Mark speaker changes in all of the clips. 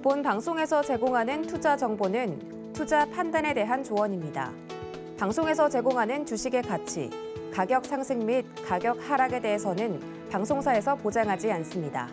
Speaker 1: 본 방송에서 제공하는 투자 정보는 투자 판단에 대한 조언입니다. 방송에서 제공하는 주식의 가치, 가격 상승 및 가격 하락에 대해서는 방송사에서 보장하지 않습니다.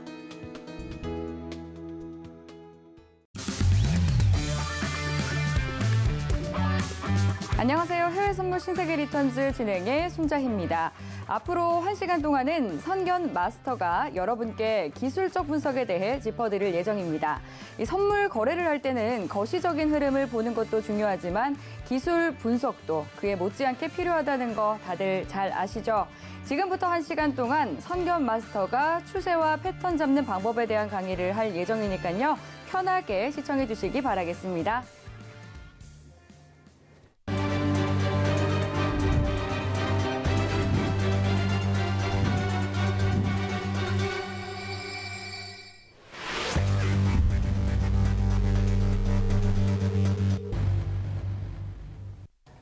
Speaker 2: 안녕하세요. 해외선물 신세계 리턴즈 진행의 손자희입니다. 앞으로 1시간 동안은 선견 마스터가 여러분께 기술적 분석에 대해 짚어드릴 예정입니다. 이 선물 거래를 할 때는 거시적인 흐름을 보는 것도 중요하지만 기술 분석도 그에 못지않게 필요하다는 거 다들 잘 아시죠? 지금부터 1시간 동안 선견 마스터가 추세와 패턴 잡는 방법에 대한 강의를 할 예정이니까요. 편하게 시청해 주시기 바라겠습니다.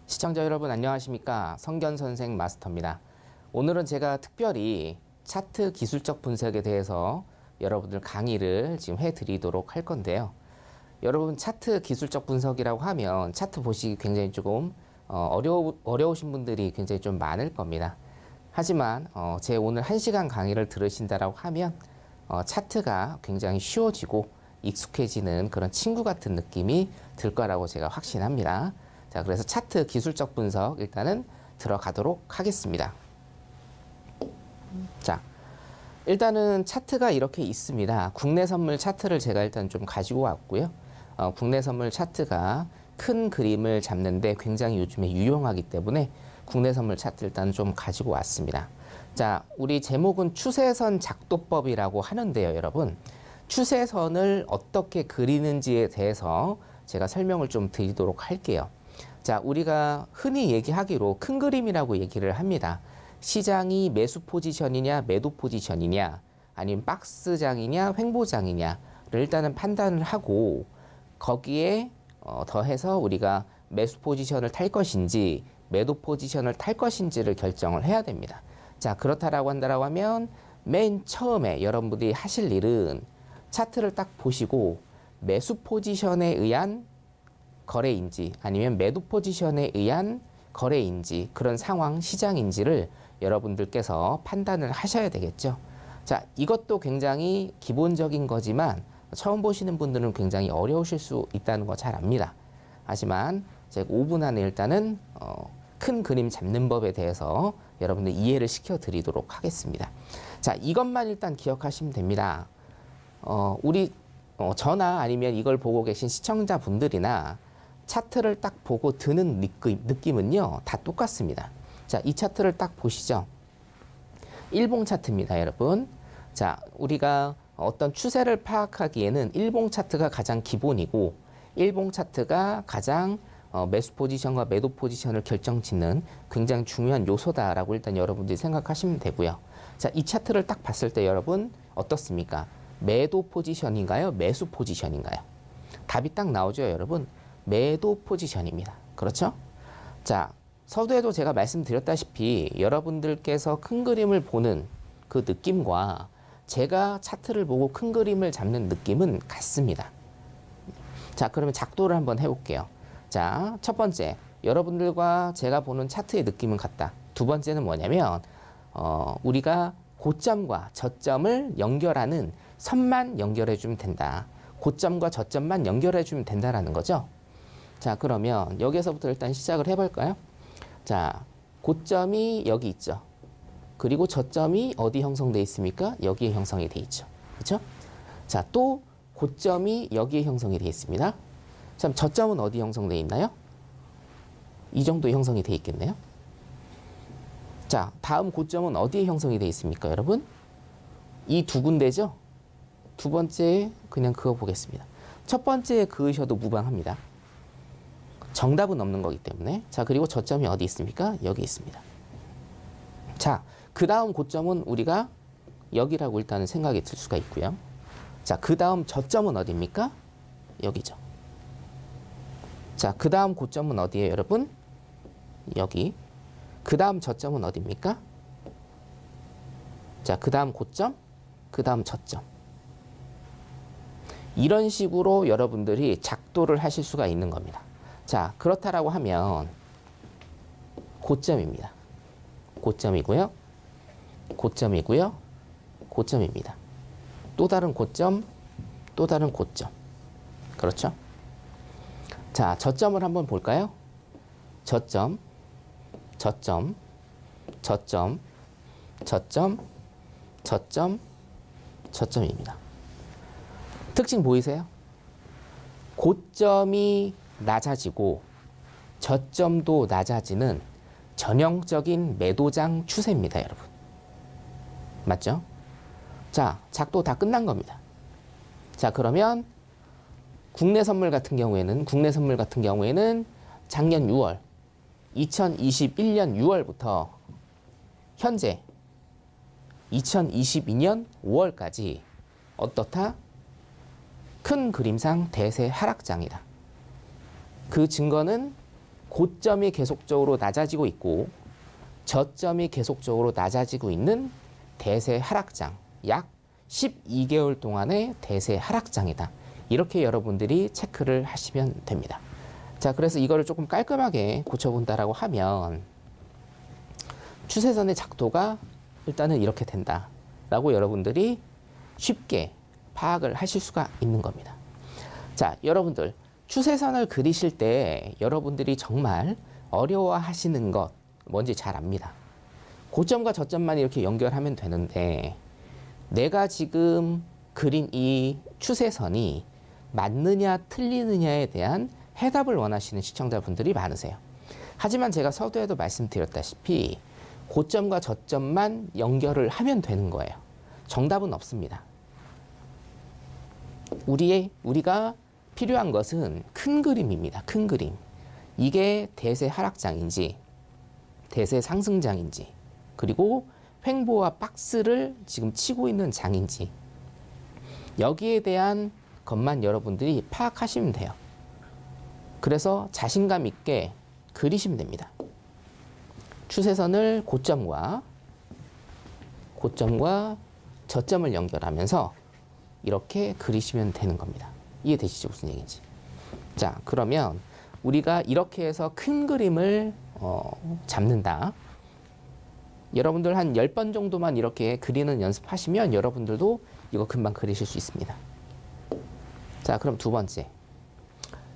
Speaker 3: 시청자 여러분 안녕하십니까? 성견선생 마스터입니다. 오늘은 제가 특별히 차트 기술적 분석에 대해서 여러분들 강의를 지금 해드리도록 할 건데요. 여러분 차트 기술적 분석이라고 하면 차트 보시기 굉장히 조금 어려우신 분들이 굉장히 좀 많을 겁니다. 하지만 제 오늘 1시간 강의를 들으신다라고 하면 차트가 굉장히 쉬워지고 익숙해지는 그런 친구 같은 느낌이 들 거라고 제가 확신합니다. 자, 그래서 차트 기술적 분석 일단은 들어가도록 하겠습니다. 자, 일단은 차트가 이렇게 있습니다. 국내 선물 차트를 제가 일단 좀 가지고 왔고요. 국내 선물 차트가 큰 그림을 잡는데 굉장히 요즘에 유용하기 때문에 국내 선물 차트 일단 좀 가지고 왔습니다. 자, 우리 제목은 추세선 작도법이라고 하는데요, 여러분. 추세선을 어떻게 그리는지에 대해서 제가 설명을 좀 드리도록 할게요. 자, 우리가 흔히 얘기하기로 큰 그림이라고 얘기를 합니다. 시장이 매수 포지션이냐 매도 포지션이냐 아니면 박스장이냐 횡보장이냐를 일단은 판단을 하고 거기에 더해서 우리가 매수 포지션을 탈 것인지 매도 포지션을 탈 것인지를 결정을 해야 됩니다. 자, 그렇다라고 한다라고 하면 맨 처음에 여러분들이 하실 일은 차트를 딱 보시고 매수 포지션에 의한 거래인지 아니면 매도 포지션에 의한 거래인지 그런 상황 시장인지를 여러분들께서 판단을 하셔야 되겠죠. 자, 이것도 굉장히 기본적인 거지만 처음 보시는 분들은 굉장히 어려우실 수 있다는 거 잘 압니다. 하지만 제가 5분 안에 일단은 큰 그림 잡는 법에 대해서 여러분들 이해를 시켜 드리도록 하겠습니다. 자, 이것만 일단 기억하시면 됩니다. 저나 아니면 이걸 보고 계신 시청자분들이나 차트를 딱 보고 드는 느낌은요, 다 똑같습니다. 자, 이 차트를 딱 보시죠. 일봉 차트입니다, 여러분. 자, 우리가 어떤 추세를 파악하기에는 일봉 차트가 가장 기본이고, 일봉 차트가 가장 매수 포지션과 매도 포지션을 결정짓는 굉장히 중요한 요소다라고 일단 여러분들이 생각하시면 되고요. 자, 이 차트를 딱 봤을 때 여러분 어떻습니까? 매도 포지션인가요? 매수 포지션인가요? 답이 딱 나오죠, 여러분. 매도 포지션입니다. 그렇죠? 자, 서두에도 제가 말씀드렸다시피 여러분들께서 큰 그림을 보는 그 느낌과 제가 차트를 보고 큰 그림을 잡는 느낌은 같습니다. 자, 그러면 작도를 한번 해볼게요. 자, 첫 번째, 여러분들과 제가 보는 차트의 느낌은 같다. 두 번째는 뭐냐면 우리가 고점과 저점을 연결하는 선만 연결해주면 된다. 고점과 저점만 연결해주면 된다라는 거죠. 자, 그러면 여기서부터 일단 시작을 해볼까요? 자, 고점이 여기 있죠. 그리고 저점이 어디 형성돼 있습니까? 여기에 형성이 돼 있죠. 그렇죠? 자, 또 고점이 여기에 형성이 돼 있습니다. 자, 저점은 어디 형성돼 있나요? 이 정도 형성이 돼 있겠네요. 자, 다음 고점은 어디에 형성이 돼 있습니까, 여러분? 이 두 군데죠? 두 번째 그냥 그거 보겠습니다. 첫 번째에 그으셔도 무방합니다. 정답은 없는 거기 때문에. 자, 그리고 저점이 어디 있습니까? 여기 있습니다. 자, 그 다음 고점은 우리가 여기라고 일단은 생각이 들 수가 있고요. 자, 그 다음 저점은 어디입니까? 여기죠. 자, 그 다음 고점은 어디예요, 여러분? 여기. 그 다음 저점은 어디입니까? 자, 그 다음 고점, 그 다음 저점. 이런 식으로 여러분들이 작도를 하실 수가 있는 겁니다. 자, 그렇다라고 하면 고점입니다. 고점이고요. 고점이고요. 고점입니다. 또 다른 고점, 또 다른 고점. 그렇죠? 자, 저점을 한번 볼까요? 저점, 저점, 저점, 저점, 저점, 저점입니다. 특징 보이세요? 고점이 낮아지고 저점도 낮아지는 전형적인 매도장 추세입니다, 여러분. 맞죠? 자, 작도 다 끝난 겁니다. 자, 그러면 국내 선물 같은 경우에는 작년 6월, 2021년 6월부터 현재 2022년 5월까지 어떻다? 큰 그림상 대세 하락장이다. 그 증거는 고점이 계속적으로 낮아지고 있고 저점이 계속적으로 낮아지고 있는 대세 하락장, 약 12개월 동안의 대세 하락장이다. 이렇게 여러분들이 체크를 하시면 됩니다. 자, 그래서 이거를 조금 깔끔하게 고쳐본다라고 하면 추세선의 작도가 일단은 이렇게 된다라고 여러분들이 쉽게 파악을 하실 수가 있는 겁니다. 자, 여러분들 추세선을 그리실 때 여러분들이 정말 어려워하시는 것 뭔지 잘 압니다. 고점과 저점만 이렇게 연결하면 되는데 내가 지금 그린 이 추세선이 맞느냐 틀리느냐에 대한 해답을 원하시는 시청자분들이 많으세요. 하지만 제가 서두에도 말씀드렸다시피 고점과 저점만 연결을 하면 되는 거예요. 정답은 없습니다. 우리가 필요한 것은 큰 그림입니다. 큰 그림. 이게 대세 하락장인지 대세 상승장인지 그리고 횡보와 박스를 지금 치고 있는 장인지 여기에 대한 것만 여러분들이 파악하시면 돼요. 그래서 자신감 있게 그리시면 됩니다. 추세선을 고점과 저점을 연결하면서 이렇게 그리시면 되는 겁니다. 이해되시죠? 무슨 얘기인지. 자, 그러면 우리가 이렇게 해서 큰 그림을 잡는다. 여러분들 한 10번 정도만 이렇게 그리는 연습하시면 여러분들도 이거 금방 그리실 수 있습니다. 자, 그럼 두 번째.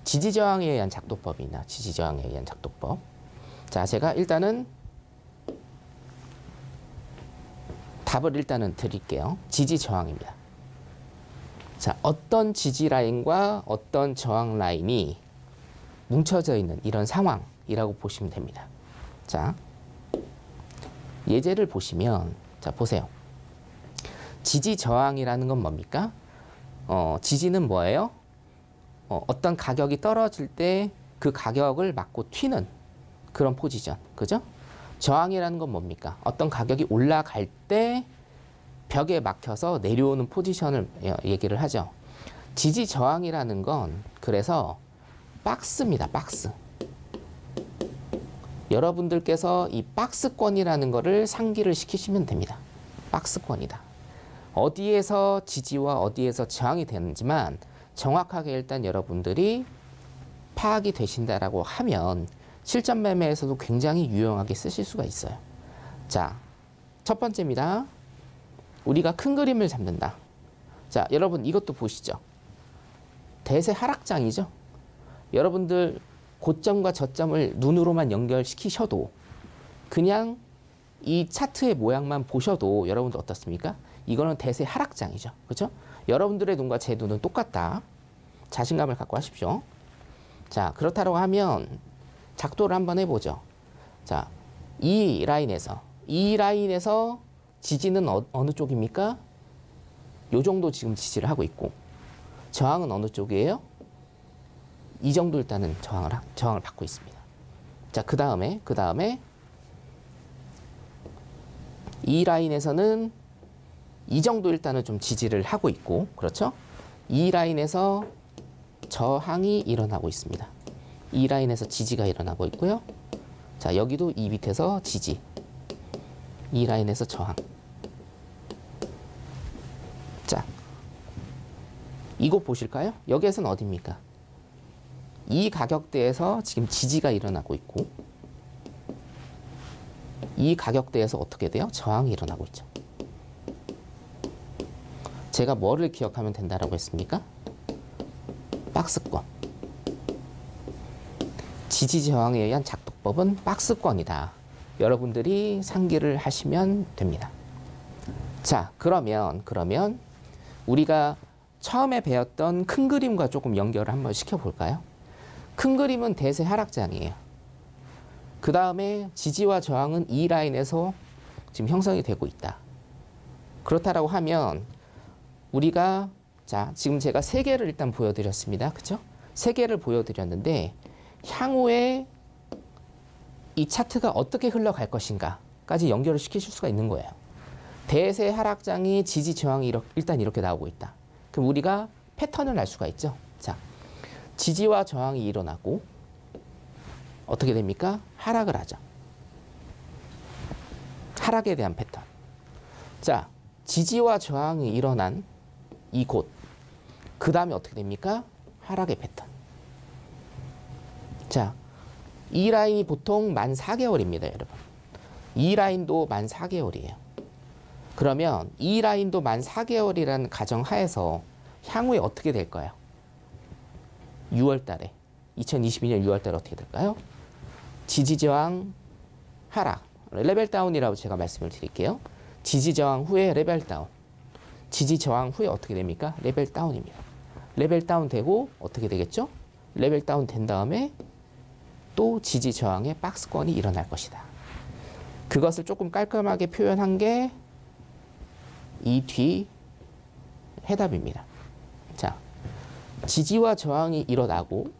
Speaker 3: 지지저항에 의한 작도법이나 지지저항에 의한 작도법. 자, 제가 일단은 답을 일단은 드릴게요. 지지저항입니다. 자, 어떤 지지 라인과 어떤 저항 라인이 뭉쳐져 있는 이런 상황이라고 보시면 됩니다. 자, 예제를 보시면, 자, 보세요. 지지 저항이라는 건 뭡니까? 지지는 뭐예요? 어떤 가격이 떨어질 때 그 가격을 막고 튀는 그런 포지션. 그죠? 저항이라는 건 뭡니까? 어떤 가격이 올라갈 때 벽에 막혀서 내려오는 포지션을 얘기를 하죠. 지지 저항이라는 건 그래서 박스입니다. 박스. 여러분들께서 이 박스권이라는 거를 상기를 시키시면 됩니다. 박스권이다. 어디에서 지지와 어디에서 저항이 되는지만 정확하게 일단 여러분들이 파악이 되신다라고 하면 실전 매매에서도 굉장히 유용하게 쓰실 수가 있어요. 자, 첫 번째입니다. 우리가 큰 그림을 잡는다. 자, 여러분 이것도 보시죠. 대세 하락장이죠. 여러분들 고점과 저점을 눈으로만 연결시키셔도 그냥 이 차트의 모양만 보셔도 여러분들 어떻습니까? 이거는 대세 하락장이죠. 그렇죠? 여러분들의 눈과 제 눈은 똑같다. 자신감을 갖고 하십시오. 자, 그렇다고 하면 작도를 한번 해보죠. 자, 이 라인에서 지지는 어느 쪽입니까? 요 정도 지금 지지를 하고 있고 저항은 어느 쪽이에요? 이 정도 일단은 저항을 받고 있습니다. 자, 그 다음에 이 라인에서는 이 정도 일단은 좀 지지를 하고 있고, 그렇죠? 이 라인에서 저항이 일어나고 있습니다. 이 라인에서 지지가 일어나고 있고요. 자, 여기도 이 밑에서 지지. 이 라인에서 저항. 자, 이곳 보실까요? 여기에서는 어디입니까? 이 가격대에서 지금 지지가 일어나고 있고 이 가격대에서 어떻게 돼요? 저항이 일어나고 있죠. 제가 뭐를 기억하면 된다라고 했습니까? 박스권. 지지 저항에 의한 작동법은 박스권이다. 여러분들이 상기를 하시면 됩니다. 자, 그러면 우리가 처음에 배웠던 큰 그림과 조금 연결을 한번 시켜볼까요? 큰 그림은 대세 하락장이에요. 그 다음에 지지와 저항은 이 라인에서 지금 형성이 되고 있다. 그렇다라고 하면 우리가 자, 지금 제가 세 개를 일단 보여드렸습니다. 그렇죠? 세 개를 보여드렸는데 향후에 이 차트가 어떻게 흘러갈 것인가까지 연결을 시키실 수가 있는 거예요. 대세 하락장이 지지 저항이 일단 이렇게 나오고 있다. 그럼 우리가 패턴을 알 수가 있죠. 자, 지지와 저항이 일어나고 어떻게 됩니까? 하락을 하죠. 하락에 대한 패턴. 자, 지지와 저항이 일어난 이곳. 그 다음에 어떻게 됩니까? 하락의 패턴. 자, 이 라인이 보통 만 4개월입니다, 여러분. 이 라인도 만 4개월이에요. 그러면 이 라인도 만 4개월이라는 가정하에서 향후에 어떻게 될까요? 6월 달에, 2022년 6월 달에 어떻게 될까요? 지지저항 하락, 레벨 다운이라고 제가 말씀을 드릴게요. 지지저항 후에 레벨 다운. 지지저항 후에 어떻게 됩니까? 레벨 다운입니다. 레벨 다운 되고 어떻게 되겠죠? 레벨 다운 된 다음에 또 지지저항의 박스권이 일어날 것이다. 그것을 조금 깔끔하게 표현한 게 이 뒤 해답입니다. 자, 지지와 저항이 일어나고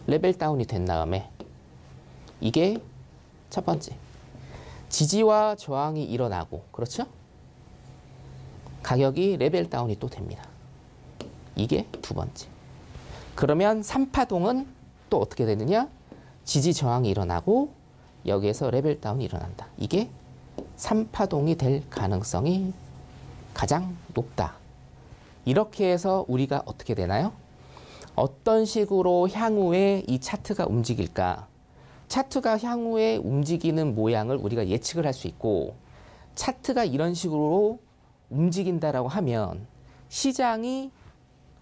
Speaker 3: 레벨 다운이 된 다음에 이게 첫 번째. 지지와 저항이 일어나고 그렇죠? 가격이 레벨 다운이 또 됩니다. 이게 두 번째. 그러면 3파동은 또 어떻게 되느냐? 지지 저항이 일어나고 여기에서 레벨 다운이 일어난다. 이게 3파동이 될 가능성이 가장 높다. 이렇게 해서 우리가 어떻게 되나요? 어떤 식으로 향후에 이 차트가 움직일까? 차트가 향후에 움직이는 모양을 우리가 예측을 할 수 있고 차트가 이런 식으로 움직인다라고 하면 시장이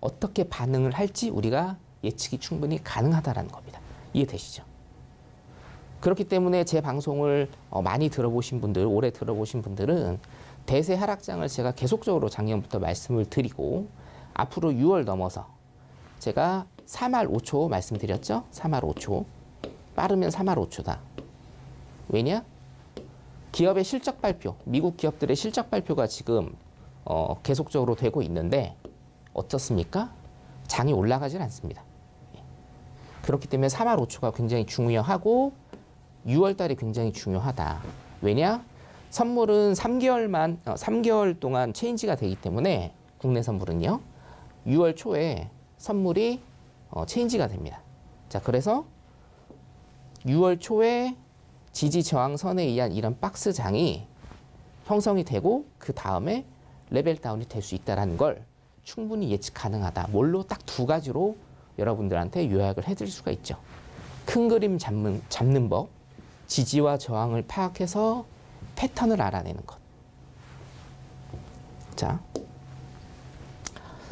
Speaker 3: 어떻게 반응을 할지 우리가 예측이 충분히 가능하다는 겁니다. 이해되시죠? 그렇기 때문에 제 방송을 많이 들어보신 분들, 오래 들어보신 분들은 대세 하락장을 제가 계속적으로 작년부터 말씀을 드리고 앞으로 6월 넘어서 제가 3할 5초 말씀드렸죠? 3할 5초. 빠르면 3할 5초다. 왜냐? 기업의 실적 발표, 미국 기업들의 실적 발표가 지금 계속적으로 되고 있는데 어떻습니까? 장이 올라가질 않습니다. 그렇기 때문에 3할 5초가 굉장히 중요하고 6월 달이 굉장히 중요하다. 왜냐? 선물은 3개월 동안 체인지가 되기 때문에 국내 선물은요. 6월 초에 선물이 체인지가 됩니다. 자, 그래서 6월 초에 지지 저항선에 의한 이런 박스장이 형성이 되고 그 다음에 레벨 다운이 될 수 있다는 걸 충분히 예측 가능하다. 뭘로 딱 두 가지로 여러분들한테 요약을 해드릴 수가 있죠. 큰 그림 잡는 법, 지지와 저항을 파악해서 패턴을 알아내는 것. 자,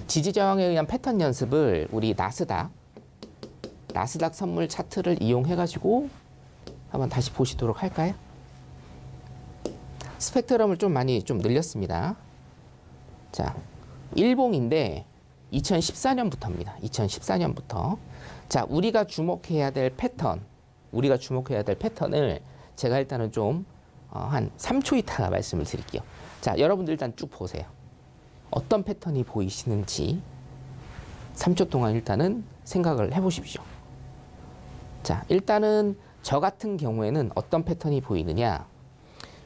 Speaker 3: 지지 저항에 의한 패턴 연습을 우리 나스닥 선물 차트를 이용해가지고 한번 다시 보시도록 할까요? 스펙트럼을 좀 많이 늘렸습니다. 자, 일봉인데 2014년부터입니다. 2014년부터. 자, 우리가 주목해야 될 패턴을 제가 일단은 좀 한 3초 있다가 말씀을 드릴게요. 자, 여러분들 일단 쭉 보세요. 어떤 패턴이 보이시는지 3초 동안 일단은 생각을 해보십시오. 자, 일단은 저 같은 경우에는 어떤 패턴이 보이느냐.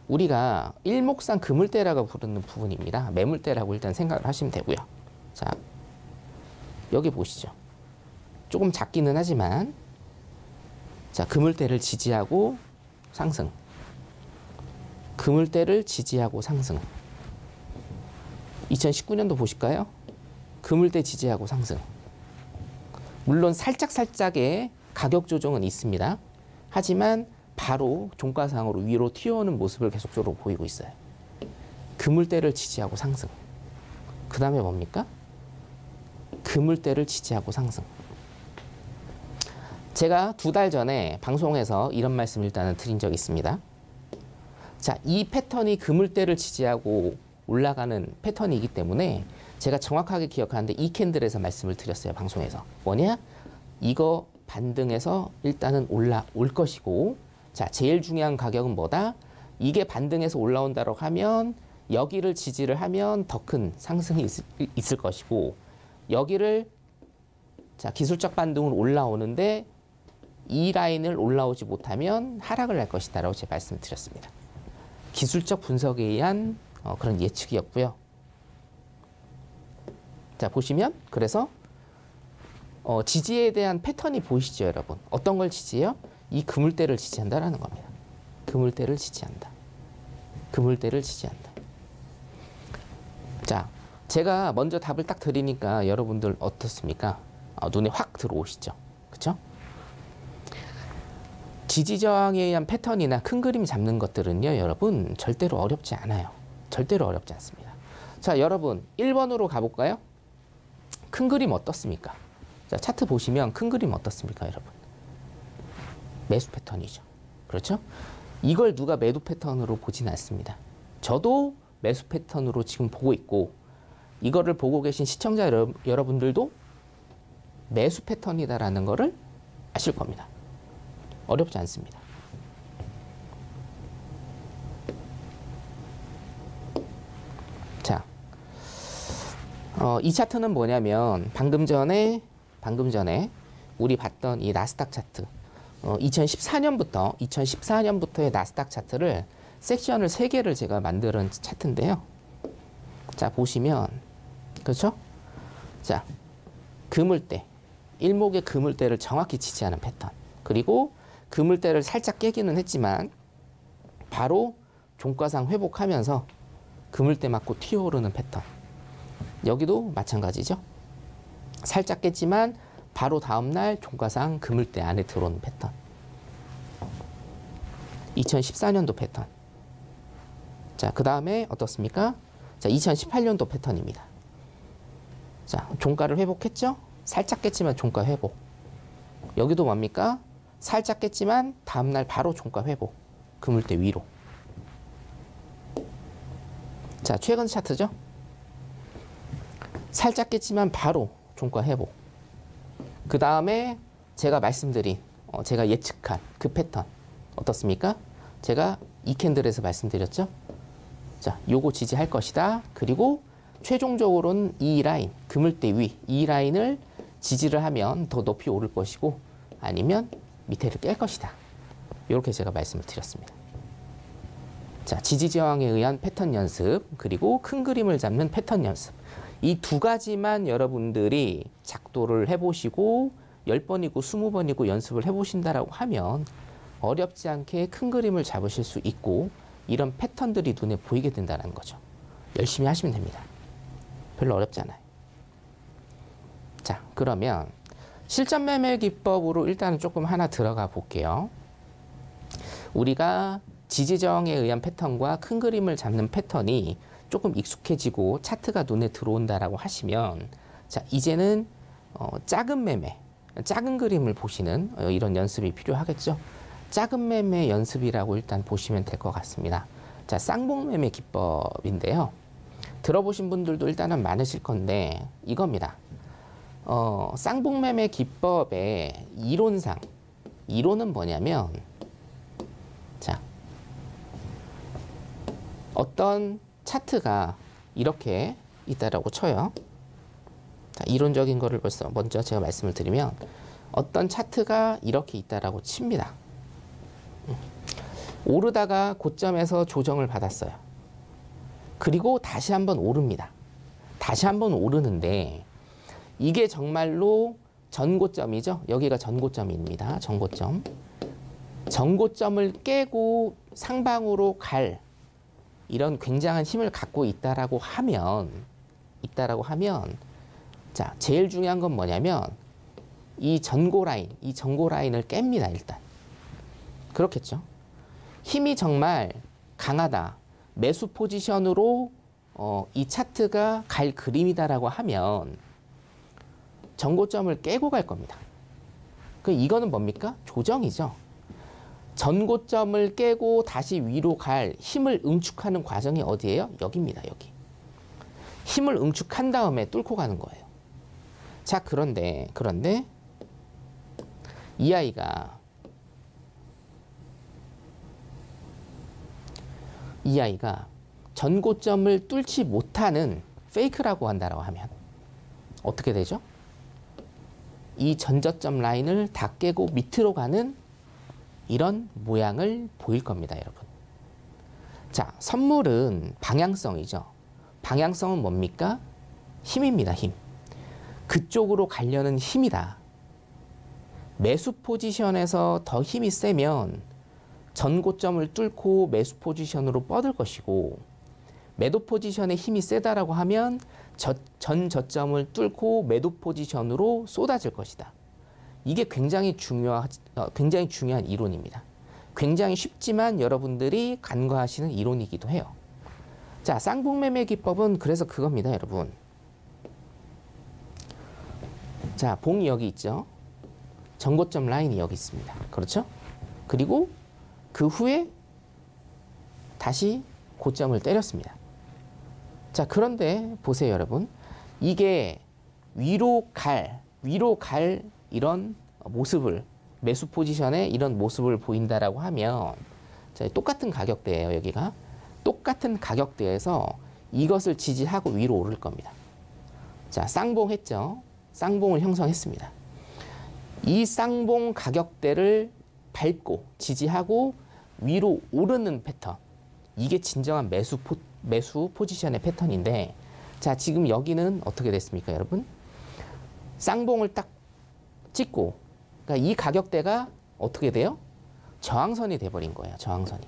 Speaker 3: 우리가 일목상 그물대라고 부르는 부분입니다. 매물대라고 일단 생각을 하시면 되고요. 자, 여기 보시죠. 조금 작기는 하지만 자, 그물대를 지지하고 상승. 그물대를 지지하고 상승. 2019년도 보실까요? 그물대 지지하고 상승. 물론 살짝의 가격 조정은 있습니다. 하지만 바로 종가상으로 위로 튀어오는 모습을 계속적으로 보이고 있어요. 그물대를 지지하고 상승. 그 다음에 뭡니까? 그물대를 지지하고 상승. 제가 2달 전에 방송에서 이런 말씀을 일단은 드린 적이 있습니다. 자, 이 패턴이 그물대를 지지하고 올라가는 패턴이기 때문에 제가 정확하게 기억하는데 이 캔들에서 말씀을 드렸어요. 방송에서. 뭐냐? 이거 반등해서 일단은 올라올 것이고, 자, 제일 중요한 가격은 뭐다? 이게 반등해서 올라온다고 하면 여기를 지지를 하면 더 큰 상승이 있을 것이고, 여기를 자, 기술적 반등으로 올라오는데 이 라인을 올라오지 못하면 하락을 할 것이다라고 제가 말씀을 드렸습니다. 기술적 분석에 의한 그런 예측이었고요. 자, 보시면 그래서 지지에 대한 패턴이 보이시죠, 여러분? 어떤 걸 지지해요? 이 그물대를 지지한다라는 겁니다. 그물대를 지지한다. 그물대를 지지한다. 자, 제가 먼저 답을 딱 드리니까 여러분들 어떻습니까? 눈에 확 들어오시죠? 그렇죠? 지지 저항에 의한 패턴이나 큰 그림 잡는 것들은요, 여러분 절대로 어렵지 않아요. 절대로 어렵지 않습니다. 자, 여러분 1번으로 가볼까요? 큰 그림 어떻습니까? 자, 차트 보시면 큰 그림 어떻습니까, 여러분? 매수 패턴이죠. 그렇죠? 이걸 누가 매도 패턴으로 보진 않습니다. 저도 매수 패턴으로 지금 보고 있고, 이거를 보고 계신 시청자 여러분들도 매수 패턴이다라는 거를 아실 겁니다. 어렵지 않습니다. 자, 이 차트는 뭐냐면 방금 전에 우리 봤던 이 나스닥 차트, 2014년부터의 나스닥 차트를 섹션을 3개를 제가 만드는 차트인데요. 자, 보시면 그렇죠? 자, 그물대, 일목의 그물대를 정확히 지지하는 패턴, 그리고 그물대를 살짝 깨기는 했지만 바로 종가상 회복하면서 그물대 맞고 튀어오르는 패턴. 여기도 마찬가지죠. 살짝 깼지만 바로 다음날 종가상 그물대 안에 들어오는 패턴. 2014년도 패턴. 자, 그 다음에 어떻습니까? 자, 2018년도 패턴입니다. 자, 종가를 회복했죠? 살짝 깼지만 종가 회복. 여기도 뭡니까? 살짝 깼지만 다음날 바로 종가 회복. 그물대 위로. 자, 최근 차트죠? 살짝 깼지만 바로 종가 회복. 그 다음에 제가 말씀드린, 제가 예측한 그 패턴 어떻습니까? 제가 이 캔들에서 말씀드렸죠? 자, 요거 지지할 것이다. 그리고 최종적으로는 이 라인, 그물대 위, 이 라인을 지지를 하면 더 높이 오를 것이고, 아니면 밑에를 깰 것이다. 이렇게 제가 말씀을 드렸습니다. 자, 지지 저항에 의한 패턴 연습, 그리고 큰 그림을 잡는 패턴 연습. 이 2가지만 여러분들이 작도를 해보시고 10번이고 20번이고 연습을 해보신다라고 하면 어렵지 않게 큰 그림을 잡으실 수 있고, 이런 패턴들이 눈에 보이게 된다는 거죠. 열심히 하시면 됩니다. 별로 어렵지 않아요. 자, 그러면 실전 매매 기법으로 일단 조금 하나 들어가 볼게요. 우리가 지지 저항에 의한 패턴과 큰 그림을 잡는 패턴이 조금 익숙해지고 차트가 눈에 들어온다라고 하시면, 자, 이제는 작은 매매, 작은 그림을 보시는 이런 연습이 필요하겠죠. 작은 매매 연습이라고 일단 보시면 될 것 같습니다. 자, 쌍봉 매매 기법인데요. 들어보신 분들도 일단은 많으실 건데 이겁니다. 쌍봉 매매 기법의 이론은 뭐냐면, 자, 어떤 차트가 이렇게 있다라고 쳐요. 자, 이론적인 거를 먼저 제가 말씀을 드리면, 어떤 차트가 이렇게 있다라고 칩니다. 오르다가 고점에서 조정을 받았어요. 그리고 다시 한번 오릅니다. 다시 한번 오르는데 이게 정말로 전고점이죠. 여기가 전고점입니다. 전고점. 전고점을 깨고 상방으로 갈 이런 굉장한 힘을 갖고 있다라고 하면, 있다라고 하면 자, 제일 중요한 건 뭐냐면 이 전고 라인을 깹니다, 일단. 그렇겠죠? 힘이 정말 강하다. 매수 포지션으로 이 차트가 갈 그림이다라고 하면 전고점을 깨고 갈 겁니다. 이거는 뭡니까? 조정이죠. 전고점을 깨고 다시 위로 갈 힘을 응축하는 과정이 어디예요? 여기입니다, 여기. 힘을 응축한 다음에 뚫고 가는 거예요. 자, 그런데 이 아이가 전고점을 뚫지 못하는 페이크라고 한다고 하면 어떻게 되죠? 이 전저점 라인을 다 깨고 밑으로 가는 이런 모양을 보일 겁니다, 여러분. 자, 선물은 방향성이죠. 방향성은 뭡니까? 힘입니다, 힘. 그쪽으로 가려는 힘이다. 매수 포지션에서 더 힘이 세면 전고점을 뚫고 매수 포지션으로 뻗을 것이고, 매도 포지션에 힘이 세다라고 하면 전 저점을 뚫고 매도 포지션으로 쏟아질 것이다. 이게 굉장히 중요한 이론입니다. 굉장히 쉽지만 여러분들이 간과하시는 이론이기도 해요. 자, 쌍봉매매 기법은 그래서 그겁니다, 여러분. 자, 봉이 여기 있죠. 전고점 라인이 여기 있습니다. 그렇죠? 그리고 그 후에 다시 고점을 때렸습니다. 자, 그런데 보세요, 여러분. 이게 위로 갈 이런 모습을, 매수 포지션에 이런 모습을 보인다라고 하면, 자, 똑같은 가격대예요, 여기가. 똑같은 가격대에서 이것을 지지하고 위로 오를 겁니다. 자, 쌍봉했죠. 쌍봉을 형성했습니다. 이 쌍봉 가격대를 밟고 지지하고 위로 오르는 패턴. 이게 진정한 매수 포지션의 패턴인데, 자, 지금 여기는 어떻게 됐습니까, 여러분? 쌍봉을 딱 찍고, 그러니까 이 가격대가 어떻게 돼요? 저항선이 돼버린 거예요, 저항선이.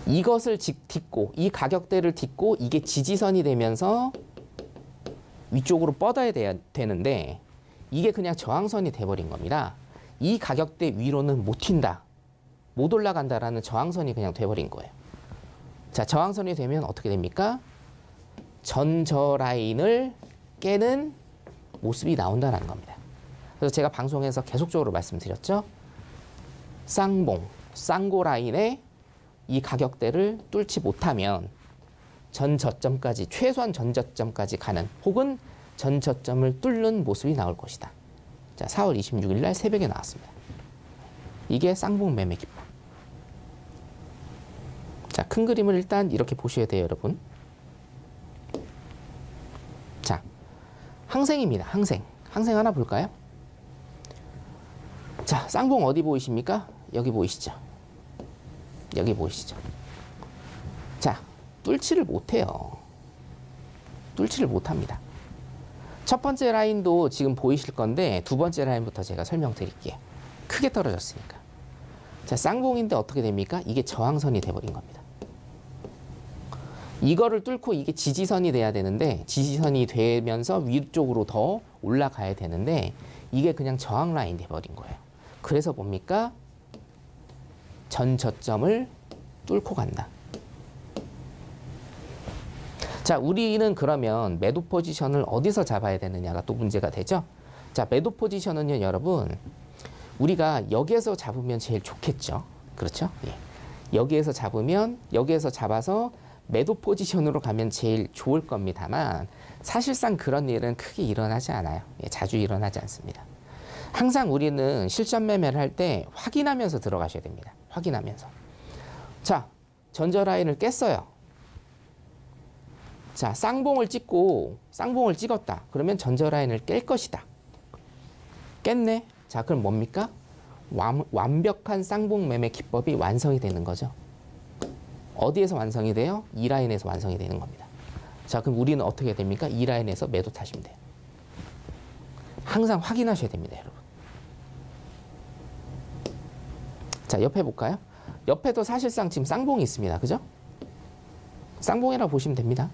Speaker 3: 이것을 딛고, 이 가격대를 딛고 이게 지지선이 되면서 위쪽으로 뻗어야 되는데 이게 그냥 저항선이 돼버린 겁니다. 이 가격대 위로는 못 튄다, 못 올라간다라는 저항선이 그냥 돼버린 거예요. 자, 저항선이 되면 어떻게 됩니까? 전저 라인을 깨는 모습이 나온다는 겁니다. 그래서 제가 방송에서 계속적으로 말씀드렸죠. 쌍고 라인에 이 가격대를 뚫지 못하면 전저점까지, 최소한 전저점까지 가는, 혹은 전저점을 뚫는 모습이 나올 것이다. 자, 4월 26일 날 새벽에 나왔습니다. 이게 쌍봉 매매 기법. 자, 큰 그림을 일단 이렇게 보셔야 돼요, 여러분. 자, 항생입니다. 항생 하나 볼까요? 자, 쌍봉 어디 보이십니까? 여기 보이시죠? 여기 보이시죠? 자, 뚫지를 못해요. 뚫지를 못합니다. 첫 번째 라인도 지금 보이실 건데 두 번째 라인부터 제가 설명드릴게요. 크게 떨어졌으니까. 자, 쌍봉인데 어떻게 됩니까? 이게 저항선이 돼버린 겁니다. 이거를 뚫고 이게 지지선이 돼야 되는데, 지지선이 되면서 위쪽으로 더 올라가야 되는데 이게 그냥 저항 라인 돼버린 거예요. 그래서 뭡니까? 전 저점을 뚫고 간다. 자, 우리는 그러면 매도 포지션을 어디서 잡아야 되느냐가 또 문제가 되죠. 자, 매도 포지션은요, 여러분, 우리가 여기에서 잡으면 제일 좋겠죠. 그렇죠? 예. 여기에서 잡아서 매도 포지션으로 가면 제일 좋을 겁니다만, 사실상 그런 일은 크게 일어나지 않아요. 예, 자주 일어나지 않습니다. 항상 우리는 실전 매매를 할 때 확인하면서 들어가셔야 됩니다. 확인하면서. 자, 전저 라인을 깼어요. 자, 쌍봉을 찍었다. 그러면 전저 라인을 깰 것이다. 깼네. 자, 그럼 뭡니까? 완벽한 쌍봉 매매 기법이 완성이 되는 거죠. 어디에서 완성이 돼요? 이 라인에서 완성이 되는 겁니다. 자, 그럼 우리는 어떻게 됩니까? 이 라인에서 매도 타시면 돼요. 항상 확인하셔야 됩니다, 여러분. 자, 옆에 볼까요? 옆에도 사실상 지금 쌍봉이 있습니다. 그죠? 쌍봉이라고 보시면 됩니다.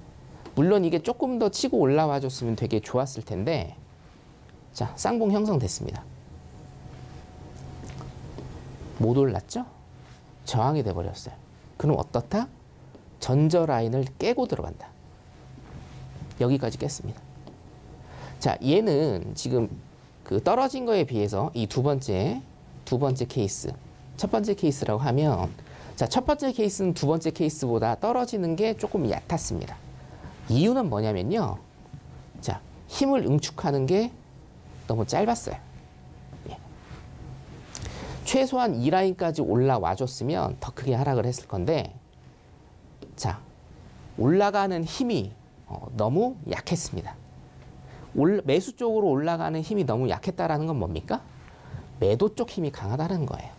Speaker 3: 물론 이게 조금 더 치고 올라와 줬으면 되게 좋았을 텐데, 자, 쌍봉 형성됐습니다. 못 올랐죠? 저항이 돼버렸어요. 그럼 어떻다? 전저 라인을 깨고 들어간다. 여기까지 깼습니다. 자, 얘는 지금 그 떨어진 거에 비해서 이 두 번째 케이스, 첫 번째 케이스라고 하면, 자, 첫 번째 케이스는 두 번째 케이스보다 떨어지는 게 조금 얕았습니다. 이유는 뭐냐면요. 자, 힘을 응축하는 게 너무 짧았어요. 예. 최소한 이 라인까지 올라와 줬으면 더 크게 하락을 했을 건데, 자, 올라가는 힘이 너무 약했습니다. 매수 쪽으로 올라가는 힘이 너무 약했다라는 건 뭡니까? 매도 쪽 힘이 강하다는 거예요.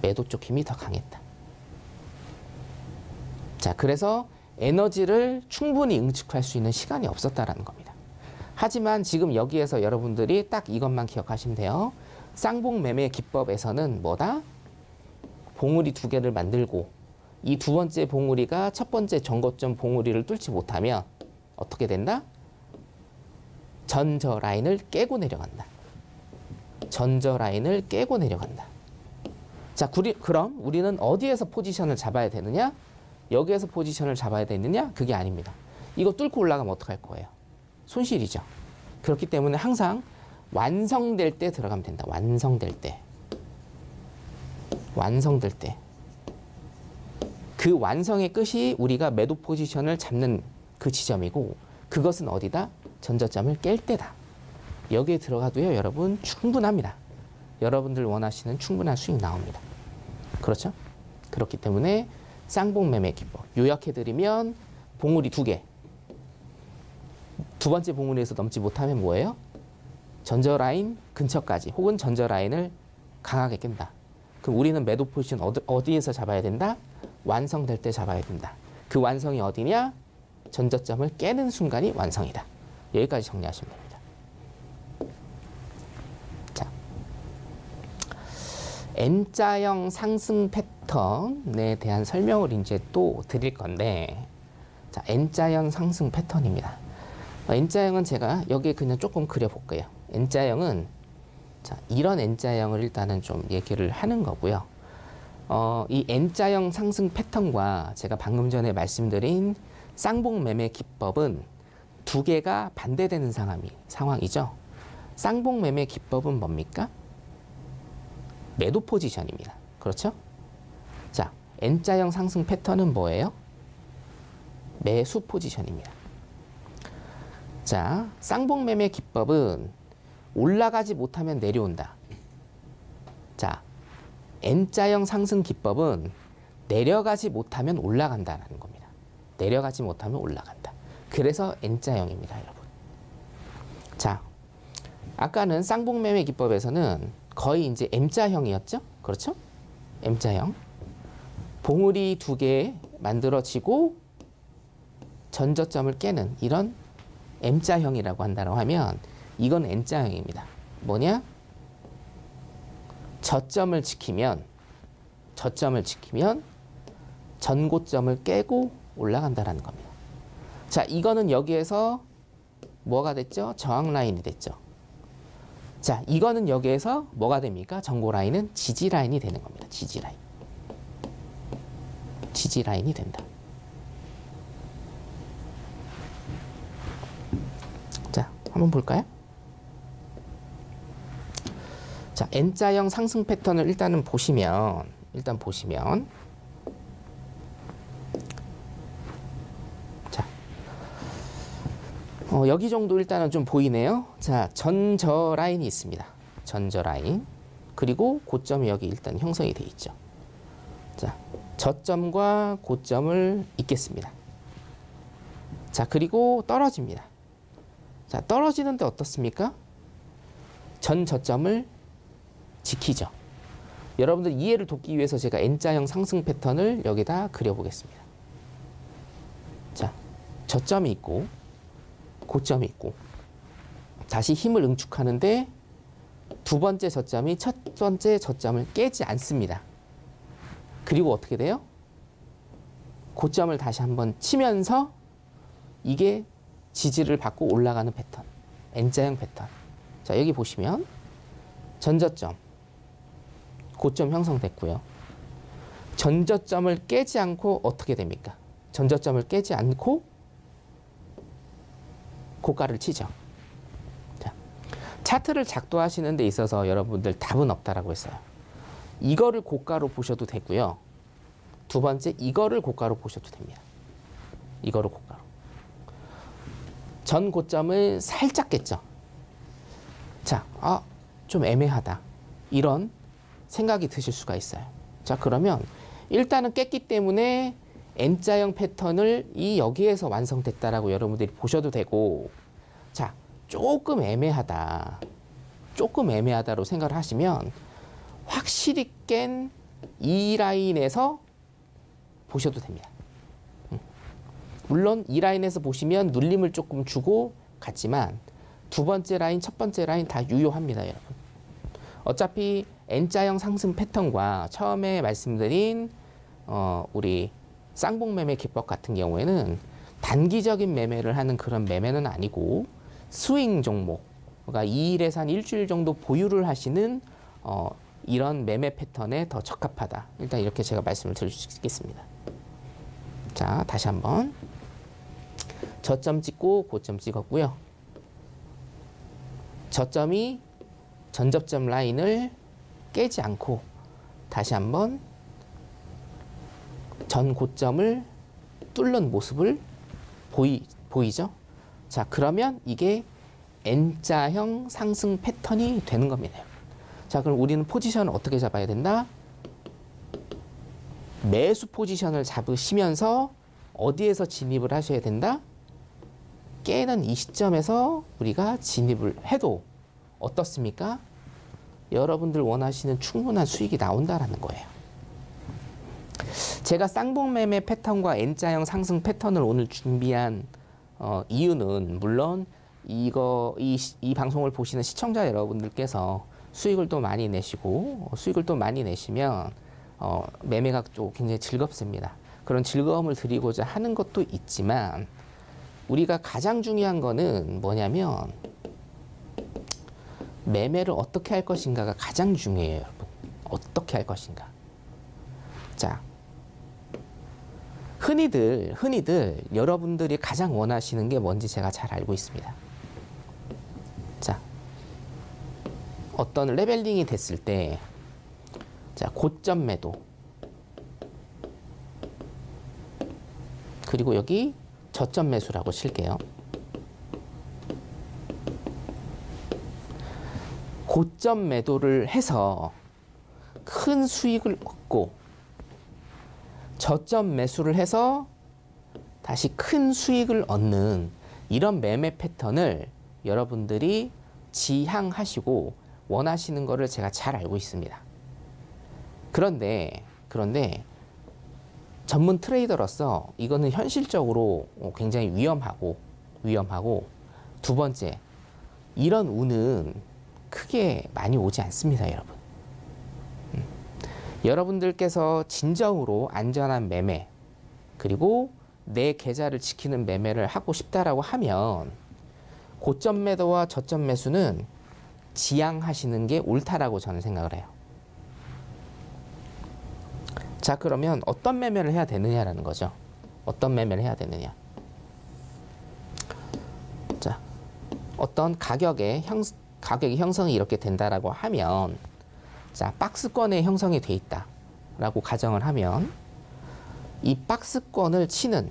Speaker 3: 매도 쪽 힘이 더 강했다. 자, 그래서 에너지를 충분히 응축할 수 있는 시간이 없었다라는 겁니다. 하지만 지금 여기에서 여러분들이 딱 이것만 기억하시면 돼요. 쌍봉 매매 기법에서는 뭐다? 봉우리 두 개를 만들고 이 두 번째 봉우리가 첫 번째 전고점 봉우리를 뚫지 못하면 어떻게 된다? 전저 라인을 깨고 내려간다. 전저 라인을 깨고 내려간다. 자, 그럼 우리는 어디에서 포지션을 잡아야 되느냐? 여기에서 포지션을 잡아야 되느냐? 그게 아닙니다. 이거 뚫고 올라가면 어떡할 거예요? 손실이죠. 그렇기 때문에 항상 완성될 때 들어가면 된다. 완성될 때. 완성될 때. 그 완성의 끝이 우리가 매도 포지션을 잡는 그 지점이고, 그것은 어디다? 전저점을 깰 때다. 여기에 들어가도요, 여러분 충분합니다. 여러분들 원하시는 충분한 수익 나옵니다. 그렇죠? 그렇기 때문에 쌍봉 매매 기법 요약해드리면, 봉우리 두 개. 두 번째 봉우리에서 넘지 못하면 뭐예요? 전저 라인 근처까지 혹은 전저 라인을 강하게 깬다. 그럼 우리는 매도 포지션 어디에서 잡아야 된다? 완성될 때 잡아야 된다. 그 완성이 어디냐? 전저점을 깨는 순간이 완성이다. 여기까지 정리하시면 됩니다. 자, N자형 상승 패턴에 대한 설명을 이제 또 드릴 건데, 자, N자형 상승 패턴입니다. N자형은 제가 여기에 그냥 조금 그려볼게요. N자형은, 자, 이런 N자형을 일단은 좀 얘기를 하는 거고요. 이 N자형 상승 패턴과 제가 방금 전에 말씀드린 쌍봉 매매 기법은 두 개가 반대되는 상황이죠. 쌍봉 매매 기법은 뭡니까? 매도 포지션입니다. 그렇죠? 자, N자형 상승 패턴은 뭐예요? 매수 포지션입니다. 자, 쌍봉 매매 기법은 올라가지 못하면 내려온다. 자, N자형 상승 기법은 내려가지 못하면 올라간다는 겁니다. 내려가지 못하면 올라간다. 그래서 N자형입니다, 여러분. 자, 아까는 쌍봉 매매 기법에서는 거의 이제 M자형이었죠? 그렇죠? M자형. 봉우리 두 개 만들어지고 전저점을 깨는 이런 M자형이라고 한다고 하면, 이건 N자형입니다. 뭐냐? 저점을 지키면 전고점을 깨고 올라간다는 겁니다. 자, 이거는 여기에서 뭐가 됐죠? 저항 라인이 됐죠. 자, 이거는 여기에서 뭐가 됩니까? 전고 라인은 지지 라인이 되는 겁니다. 지지 라인. 지지 라인이 된다. 자, 한번 볼까요? 자, N자형 상승 패턴을 일단 보시면 자, 여기 정도 일단은 좀 보이네요. 자, 전저 라인이 있습니다. 전저 라인. 그리고 고점이 여기 일단 형성이 돼 있죠. 자, 저점과 고점을 잇겠습니다. 자, 그리고 떨어집니다. 자, 떨어지는데 어떻습니까? 전 저점을 지키죠. 여러분들 이해를 돕기 위해서 제가 N자형 상승 패턴을 여기다 그려보겠습니다. 자, 저점이 있고 고점이 있고, 다시 힘을 응축하는데 두 번째 저점이 첫 번째 저점을 깨지 않습니다. 그리고 어떻게 돼요? 고점을 다시 한번 치면서 이게 지지를 받고 올라가는 패턴, N자형 패턴. 자, 여기 보시면 전저점, 고점 형성됐고요. 전저점을 깨지 않고 어떻게 됩니까? 전저점을 깨지 않고 고가를 치죠. 자, 차트를 작도하시는 데 있어서 여러분들 답은 없다라고 했어요. 이거를 고가로 보셔도 되고요. 두 번째, 이거를 고가로 보셔도 됩니다. 이거를 고가로. 전 고점을 살짝 깼죠. 자, 좀 애매하다. 이런 생각이 드실 수가 있어요. 자, 그러면 일단은 깼기 때문에 N자형 패턴을 여기에서 완성됐다라고 여러분들이 보셔도 되고, 자, 조금 애매하다로 생각을 하시면 확실히 깬 이 라인에서 보셔도 됩니다. 물론 이 라인에서 보시면 눌림을 조금 주고 갔지만 두 번째 라인, 첫 번째 라인 다 유효합니다, 여러분. 어차피 N자형 상승 패턴과 처음에 말씀드린 우리 쌍봉 매매 기법 같은 경우에는 단기적인 매매를 하는 그런 매매는 아니고 스윙 종목, 그러니까 2일에서 한 일주일 정도 보유를 하시는 이런 매매 패턴에 더 적합하다. 일단 이렇게 제가 말씀을 드릴 수 있겠습니다. 자, 다시 한번 저점 찍고 고점 찍었고요. 저점이 전접점 라인을 깨지 않고 다시 한번 전 고점을 뚫는 모습을 보이죠? 자, 그러면 이게 N자형 상승 패턴이 되는 겁니다. 자, 그럼 우리는 포지션을 어떻게 잡아야 된다? 매수 포지션을 잡으시면서 어디에서 진입을 하셔야 된다? 깨는 이 시점에서 우리가 진입을 해도 어떻습니까? 여러분들 원하시는 충분한 수익이 나온다라는 거예요. 제가 쌍봉 매매 패턴과 N자형 상승 패턴을 오늘 준비한 이유는 물론 이 방송을 보시는 시청자 여러분들께서 수익을 또 많이 내시고 수익을 또 많이 내시면 매매가 또 굉장히 즐겁습니다. 그런 즐거움을 드리고자 하는 것도 있지만 우리가 가장 중요한 거는 뭐냐면 매매를 어떻게 할 것인가가 가장 중요해요, 여러분. 어떻게 할 것인가. 자, 흔히들 여러분들이 가장 원하시는 게 뭔지 제가 잘 알고 있습니다. 자, 어떤 레벨링이 됐을 때, 자, 고점 매도. 그리고 여기 저점 매수라고 칠게요. 고점 매도를 해서 큰 수익을 얻고 저점 매수를 해서 다시 큰 수익을 얻는 이런 매매 패턴을 여러분들이 지향하시고 원하시는 거를 제가 잘 알고 있습니다. 그런데 전문 트레이더로서 이거는 현실적으로 굉장히 위험하고 두 번째, 이런 운은 크게 많이 오지 않습니다, 여러분. 여러분들께서 진정으로 안전한 매매 그리고 내 계좌를 지키는 매매를 하고 싶다라고 하면 고점 매도와 저점 매수는 지양하시는 게 옳다라고 저는 생각을 해요. 자, 그러면 어떤 매매를 해야 되느냐라는 거죠. 어떤 매매를 해야 되느냐. 자, 어떤 가격의 형성이 이렇게 된다라고 하면, 자, 박스권의 형성이 돼 있다라고 가정을 하면 이 박스권을 치는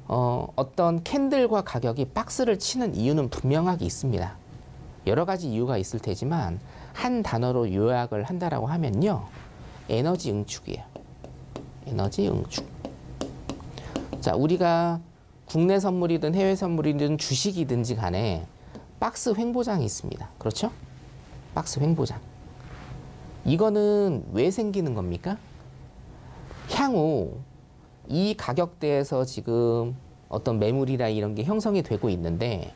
Speaker 3: 어떤 캔들과 가격이 박스를 치는 이유는 분명하게 있습니다. 여러 가지 이유가 있을 테지만 한 단어로 요약을 한다라고 하면요, 에너지 응축이에요. 에너지 응축. 자, 우리가 국내 선물이든 해외 선물이든 주식이든지 간에 박스 횡보장이 있습니다. 그렇죠? 박스 횡보장. 이거는 왜 생기는 겁니까? 향후 이 가격대에서 지금 어떤 매물이나 이런 게 형성이 되고 있는데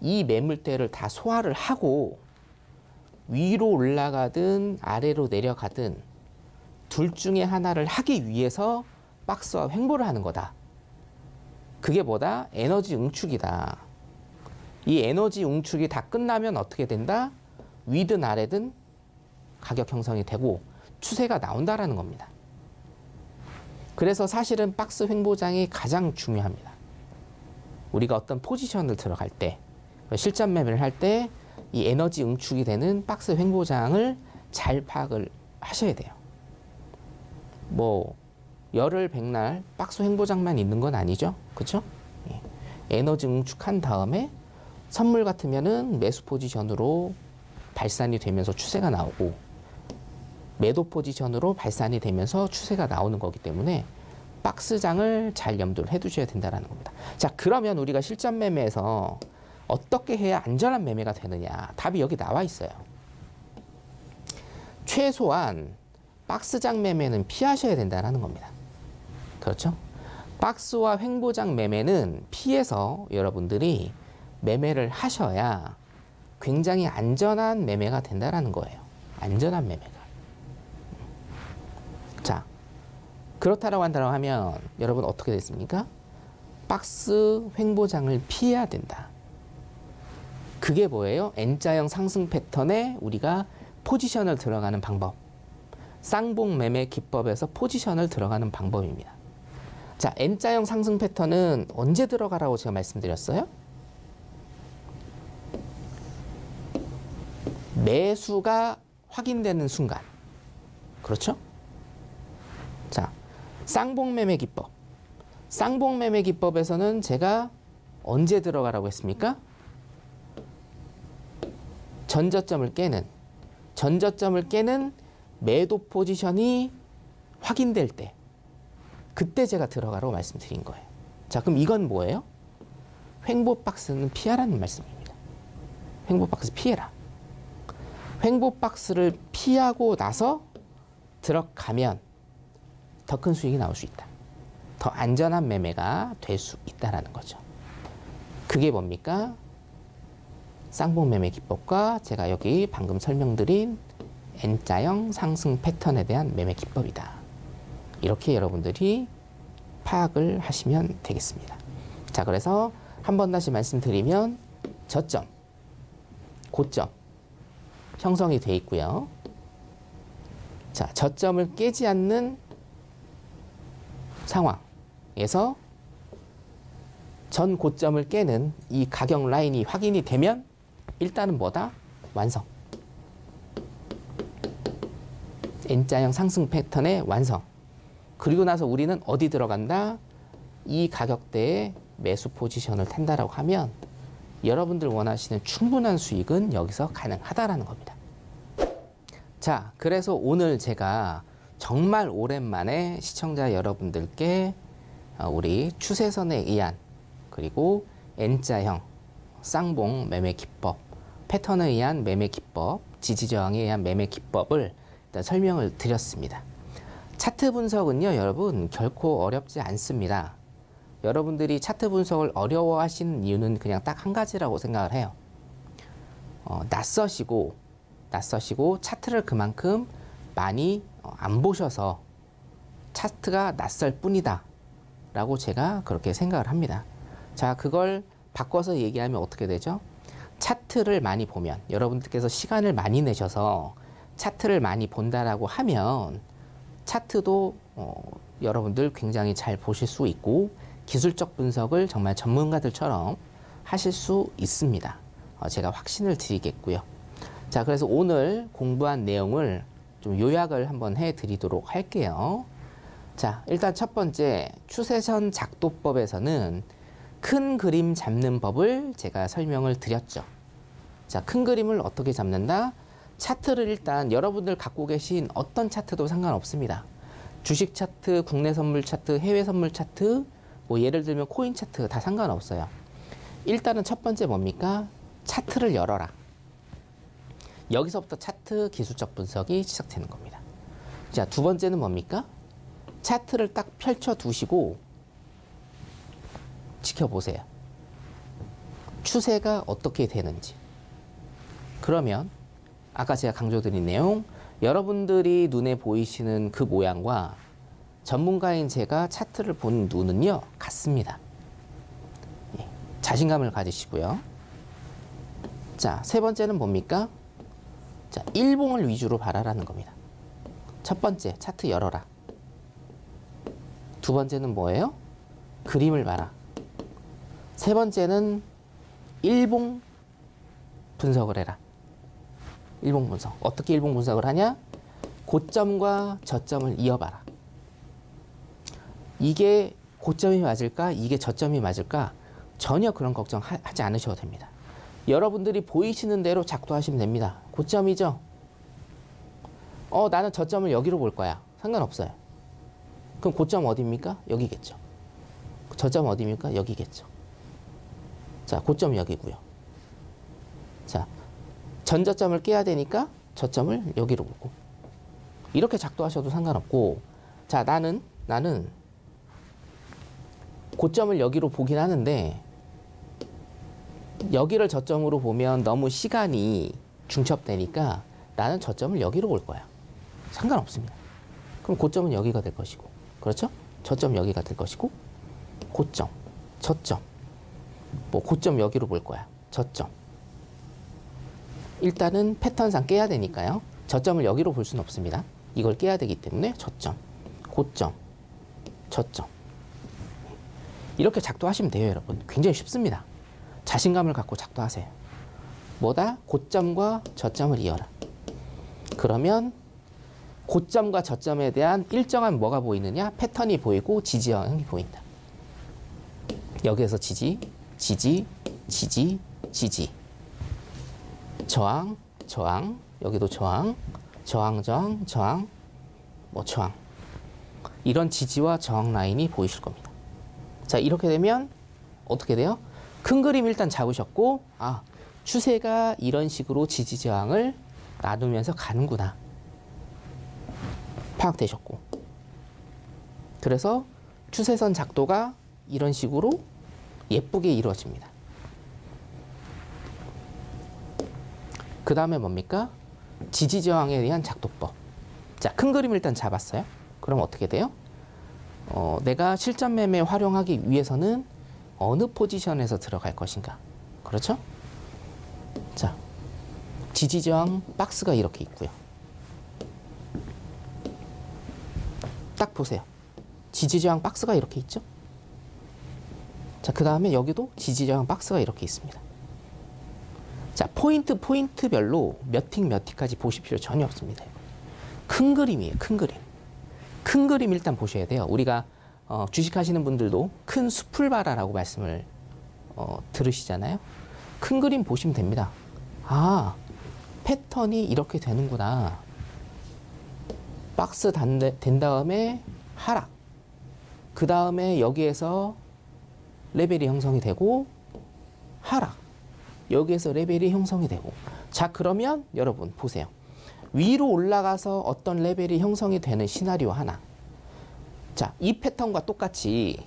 Speaker 3: 이 매물대를 다 소화를 하고 위로 올라가든 아래로 내려가든 둘 중에 하나를 하기 위해서 박스와 횡보를 하는 거다. 그게 뭐다? 에너지 응축이다. 이 에너지 응축이 다 끝나면 어떻게 된다? 위든 아래든 가격 형성이 되고 추세가 나온다라는 겁니다. 그래서 사실은 박스 횡보장이 가장 중요합니다. 우리가 어떤 포지션을 들어갈 때, 실전 매매를 할 때 이 에너지 응축이 되는 박스 횡보장을 잘 파악을 하셔야 돼요. 뭐 열흘 백날 박스 횡보장만 있는 건 아니죠, 그렇죠? 에너지 응축한 다음에 선물 같으면은 매수 포지션으로 발산이 되면서 추세가 나오고, 매도 포지션으로 발산이 되면서 추세가 나오는 거기 때문에 박스장을 잘 염두를 해두셔야 된다는 겁니다. 자, 그러면 우리가 실전 매매에서 어떻게 해야 안전한 매매가 되느냐? 답이 여기 나와 있어요. 최소한 박스장 매매는 피하셔야 된다는 겁니다. 그렇죠? 박스와 횡보장 매매는 피해서 여러분들이 매매를 하셔야 굉장히 안전한 매매가 된다는 거예요. 안전한 매매가. 자, 그렇다라고 한다고 하면 여러분 어떻게 됐습니까? 박스 횡보장을 피해야 된다. 그게 뭐예요? N자형 상승 패턴에 우리가 포지션을 들어가는 방법. 쌍봉 매매 기법에서 포지션을 들어가는 방법입니다. 자, N자형 상승 패턴은 언제 들어가라고 제가 말씀드렸어요? 매수가 확인되는 순간. 그렇죠? 자, 쌍봉 매매 기법. 쌍봉 매매 기법에서는 제가 언제 들어가라고 했습니까? 전저점을 깨는 매도 포지션이 확인될 때, 그때 제가 들어가라고 말씀드린 거예요. 자, 그럼 이건 뭐예요? 횡보 박스는 피하라는 말씀입니다. 횡보 박스 피해라. 횡보 박스를 피하고 나서 들어가면 더 큰 수익이 나올 수 있다. 더 안전한 매매가 될 수 있다는 거죠. 그게 뭡니까? 쌍봉 매매 기법과 제가 여기 방금 설명드린 N자형 상승 패턴에 대한 매매 기법이다. 이렇게 여러분들이 파악을 하시면 되겠습니다. 자, 그래서 한 번 다시 말씀드리면 저점, 고점 형성이 돼 있고요. 자, 저점을 깨지 않는 상황에서 전 고점을 깨는 이 가격 라인이 확인이 되면 일단은 뭐다? 완성. N자형 상승 패턴의 완성. 그리고 나서 우리는 어디 들어간다? 이 가격대에 매수 포지션을 탄다라고 하면 여러분들 원하시는 충분한 수익은 여기서 가능하다라는 겁니다. 자, 그래서 오늘 제가 정말 오랜만에 시청자 여러분들께 우리 추세선에 의한, 그리고 N자형 쌍봉 매매 기법, 패턴에 의한 매매 기법, 지지저항에 의한 매매 기법을 일단 설명을 드렸습니다. 차트 분석은요, 여러분 결코 어렵지 않습니다. 여러분들이 차트 분석을 어려워하시는 이유는 그냥 딱 한 가지라고 생각을 해요. 낯서시고 차트를 그만큼 많이 안 보셔서 차트가 낯설 뿐이다 라고 제가 그렇게 생각을 합니다. 자, 그걸 바꿔서 얘기하면 어떻게 되죠? 차트를 많이 보면, 여러분들께서 시간을 많이 내셔서 차트를 많이 본다라고 하면 차트도 여러분들 굉장히 잘 보실 수 있고 기술적 분석을 정말 전문가들처럼 하실 수 있습니다. 제가 확신을 드리겠고요. 자, 그래서 오늘 공부한 내용을 좀 요약을 한번 해드리도록 할게요. 자, 일단 첫 번째, 추세선 작도법에서는 큰 그림 잡는 법을 제가 설명을 드렸죠. 자, 큰 그림을 어떻게 잡는다? 차트를 일단 여러분들 갖고 계신 어떤 차트도 상관없습니다. 주식 차트, 국내 선물 차트, 해외 선물 차트, 뭐 예를 들면 코인 차트 다 상관없어요. 일단은 첫 번째 뭡니까? 차트를 열어라. 여기서부터 차트 기술적 분석이 시작되는 겁니다. 자, 두 번째는 뭡니까? 차트를 딱 펼쳐 두시고 지켜보세요. 추세가 어떻게 되는지. 그러면 아까 제가 강조드린 내용, 여러분들이 눈에 보이시는 그 모양과 전문가인 제가 차트를 본 눈은요, 같습니다. 예, 자신감을 가지시고요. 자, 세 번째는 뭡니까? 자, 일봉을 위주로 봐라라는 겁니다. 첫 번째, 차트 열어라. 두 번째는 뭐예요? 그림을 봐라. 세 번째는 일봉 분석을 해라. 일봉 분석. 어떻게 일봉 분석을 하냐? 고점과 저점을 이어봐라. 이게 고점이 맞을까? 이게 저점이 맞을까? 전혀 그런 걱정하지 않으셔도 됩니다. 여러분들이 보이시는 대로 작도하시면 됩니다. 고점이죠? 나는 저점을 여기로 볼 거야. 상관없어요. 그럼 고점 어디입니까? 여기겠죠. 저점 어디입니까? 여기겠죠. 자, 고점 여기고요. 자, 전저점을 깨야 되니까 저점을 여기로 보고. 이렇게 작도하셔도 상관없고, 자, 나는 고점을 여기로 보긴 하는데 여기를 저점으로 보면 너무 시간이 중첩되니까 나는 저점을 여기로 볼 거야. 상관없습니다. 그럼 고점은 여기가 될 것이고, 그렇죠? 저점 여기가 될 것이고, 고점, 저점, 뭐 고점 여기로 볼 거야. 저점. 일단은 패턴상 깨야 되니까요. 저점을 여기로 볼 수는 없습니다. 이걸 깨야 되기 때문에 저점, 고점, 저점. 이렇게 작도하시면 돼요, 여러분. 굉장히 쉽습니다. 자신감을 갖고 작도하세요. 뭐다? 고점과 저점을 이어라. 그러면 고점과 저점에 대한 일정한 뭐가 보이느냐? 패턴이 보이고 지지형이 보인다. 여기에서 지지, 지지, 지지, 지지. 저항, 저항, 여기도 저항, 저항, 저항, 저항, 뭐 저항. 이런 지지와 저항 라인이 보이실 겁니다. 자, 이렇게 되면 어떻게 돼요? 큰 그림 일단 잡으셨고, 아, 추세가 이런 식으로 지지 저항을 나누면서 가는구나. 파악되셨고. 그래서 추세선 작도가 이런 식으로 예쁘게 이루어집니다. 그 다음에 뭡니까? 지지 저항에 대한 작도법. 자, 큰 그림 일단 잡았어요. 그럼 어떻게 돼요? 내가 실전 매매 활용하기 위해서는 어느 포지션에서 들어갈 것인가. 그렇죠? 자, 지지 저항 박스가 이렇게 있고요. 딱 보세요. 지지 저항 박스가 이렇게 있죠? 자, 그 다음에 여기도 지지 저항 박스가 이렇게 있습니다. 자, 포인트별로 몇 틱까지 보실 필요 전혀 없습니다. 큰 그림이에요, 큰 그림. 큰 그림 일단 보셔야 돼요. 우리가 주식하시는 분들도 큰 숲을 봐라라고 말씀을 들으시잖아요. 큰 그림 보시면 됩니다. 아, 패턴이 이렇게 되는구나. 박스 된 다음에 하락. 그 다음에 여기에서 레벨이 형성이 되고 하락. 여기에서 레벨이 형성이 되고. 자, 그러면 여러분 보세요. 위로 올라가서 어떤 레벨이 형성이 되는 시나리오 하나. 자, 이 패턴과 똑같이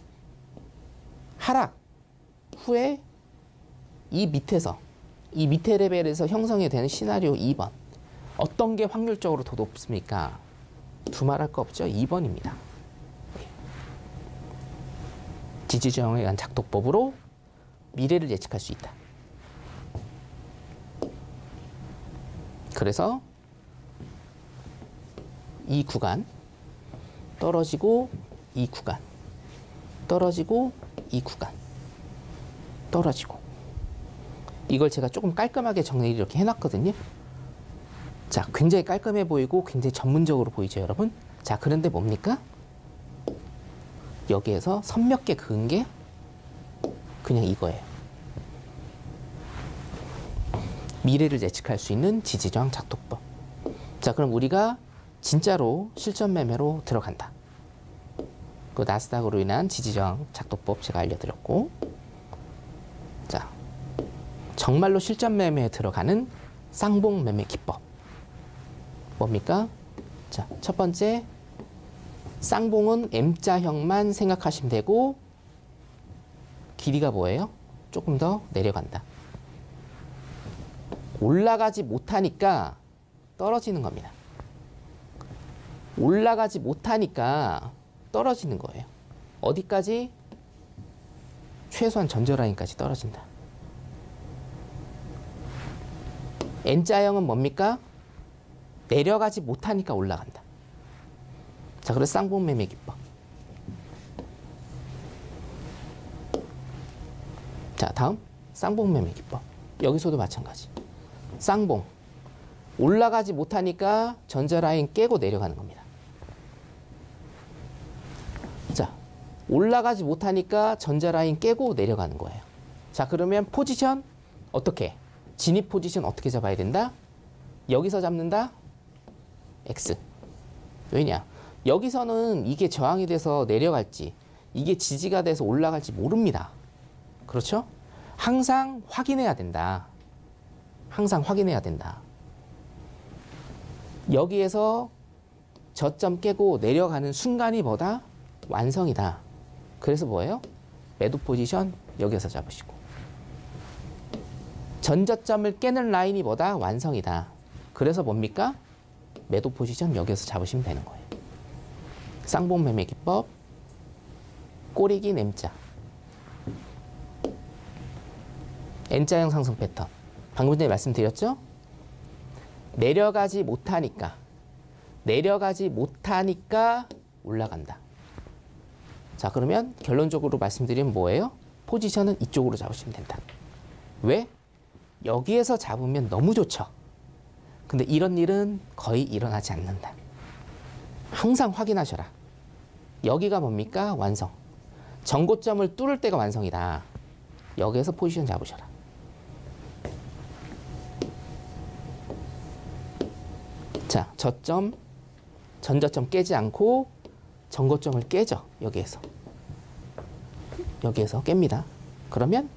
Speaker 3: 하락 후에 이 밑에 레벨에서 형성이 되는 시나리오 2번. 어떤 게 확률적으로 더 높습니까? 두말할 거 없죠. 2번입니다. 지지 저항에 의한 작도법으로 미래를 예측할 수 있다. 그래서 이 구간 떨어지고 이 구간 떨어지고 이 구간 떨어지고 이걸 제가 조금 깔끔하게 정리를 이렇게 해놨거든요. 자, 굉장히 깔끔해 보이고 굉장히 전문적으로 보이죠, 여러분? 자, 그런데 뭡니까? 여기에서 선 몇 개 그은 게 그냥 이거예요. 미래를 예측할 수 있는 지지저항 작도법. 자, 그럼 우리가 진짜로 실전 매매로 들어간다. 그 나스닥으로 인한 지지저항 작도법 제가 알려드렸고, 자, 정말로 실전 매매에 들어가는 쌍봉 매매 기법. 뭡니까? 자, 첫 번째, 쌍봉은 M자형만 생각하시면 되고, 길이가 뭐예요? 조금 더 내려간다. 올라가지 못하니까 떨어지는 겁니다. 올라가지 못하니까 떨어지는 거예요. 어디까지? 최소한 전저라인까지 떨어진다. N자형은 뭡니까? 내려가지 못하니까 올라간다. 자, 그래서 쌍봉매매 기법. 자, 다음 쌍봉매매 기법. 여기서도 마찬가지. 쌍봉. 올라가지 못하니까 전저라인 깨고 내려가는 겁니다. 자, 올라가지 못하니까 전저라인 깨고 내려가는 거예요. 자, 그러면 포지션 어떻게? 진입 포지션 어떻게 잡아야 된다? 여기서 잡는다? X. 왜냐? 여기서는 이게 저항이 돼서 내려갈지, 이게 지지가 돼서 올라갈지 모릅니다. 그렇죠? 항상 확인해야 된다. 항상 확인해야 된다. 여기에서 저점 깨고 내려가는 순간이 뭐다? 완성이다. 그래서 뭐예요? 매도 포지션 여기에서 잡으시고. 전저점을 깨는 라인이 뭐다? 완성이다. 그래서 뭡니까? 매도 포지션 여기에서 잡으시면 되는 거예요. 쌍봉 매매 기법, 꼬리기 M자. N자형 상승 패턴. 방금 전에 말씀드렸죠? 내려가지 못하니까 올라간다. 자, 그러면 결론적으로 말씀드리면 뭐예요? 포지션은 이쪽으로 잡으시면 된다. 왜? 여기에서 잡으면 너무 좋죠. 근데 이런 일은 거의 일어나지 않는다. 항상 확인하셔라. 여기가 뭡니까? 완성. 전고점을 뚫을 때가 완성이다. 여기에서 포지션 잡으셔라. 자, 저점, 전저점 깨지 않고 전고점을 깨죠. 여기에서 깹니다. 그러면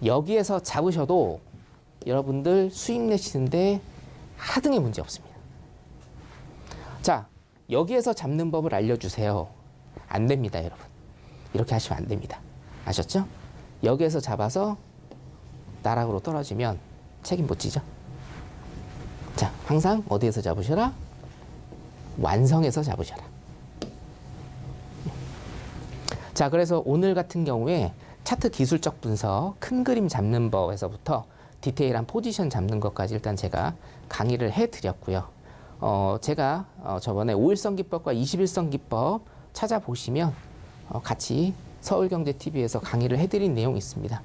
Speaker 3: 여기에서 잡으셔도 여러분들 수익 내시는데 하등의 문제 없습니다. 자, 여기에서 잡는 법을 알려주세요. 안 됩니다, 여러분. 이렇게 하시면 안 됩니다. 아셨죠? 여기에서 잡아서 나락으로 떨어지면 책임 못 지죠? 자, 항상 어디에서 잡으셔라? 완성에서 잡으셔라. 자, 그래서 오늘 같은 경우에 차트 기술적 분석, 큰 그림 잡는 법에서부터 디테일한 포지션 잡는 것까지 일단 제가 강의를 해드렸고요. 제가 저번에 5일선 기법과 21선 기법 찾아보시면 같이 서울경제TV에서 강의를 해드린 내용이 있습니다.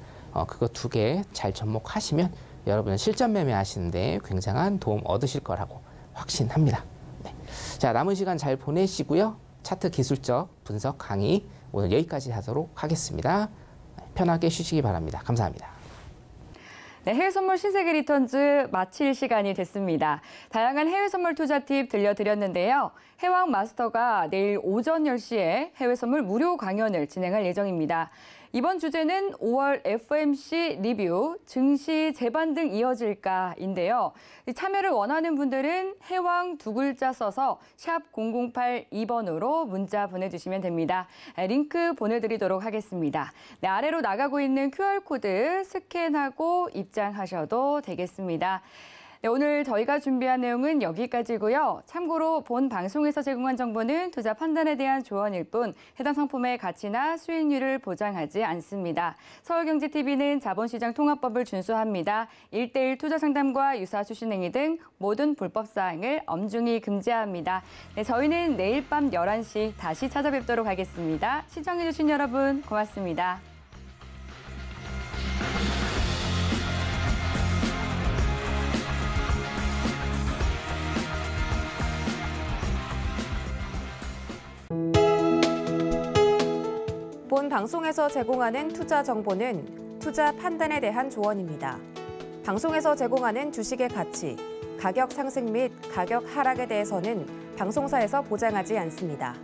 Speaker 3: 그거 2개 잘 접목하시면 여러분은 실전 매매 하시는데 굉장한 도움 얻으실 거라고 확신합니다. 네. 자, 남은 시간 잘 보내시고요. 차트 기술적 분석 강의 오늘 여기까지 하도록 하겠습니다. 편하게 쉬시기 바랍니다. 감사합니다.
Speaker 2: 네, 해외 선물 신세계 리턴즈 마칠 시간이 됐습니다. 다양한 해외 선물 투자 팁 들려드렸는데요. 해왕 마스터가 내일 오전 10시에 해외 선물 무료 강연을 진행할 예정입니다. 이번 주제는 5월 FOMC 리뷰, 증시 재반등 이어질까인데요. 참여를 원하는 분들은 해왕 2글자 써서 샵 0082번으로 문자 보내주시면 됩니다. 링크 보내드리도록 하겠습니다. 네, 아래로 나가고 있는 QR코드 스캔하고 입장하셔도 되겠습니다. 네, 오늘 저희가 준비한 내용은 여기까지고요. 참고로 본 방송에서 제공한 정보는 투자 판단에 대한 조언일 뿐 해당 상품의 가치나 수익률을 보장하지 않습니다. 서울경제TV는 자본시장 통합법을 준수합니다. 1:1 투자 상담과 유사 추신 행위 등 모든 불법 사항을 엄중히 금지합니다. 네, 저희는 내일 밤 11시 다시 찾아뵙도록 하겠습니다. 시청해주신 여러분 고맙습니다.
Speaker 1: 본 방송에서 제공하는 투자 정보는 투자 판단에 대한 조언입니다. 방송에서 제공하는 주식의 가치, 가격 상승 및 가격 하락에 대해서는 방송사에서 보장하지 않습니다.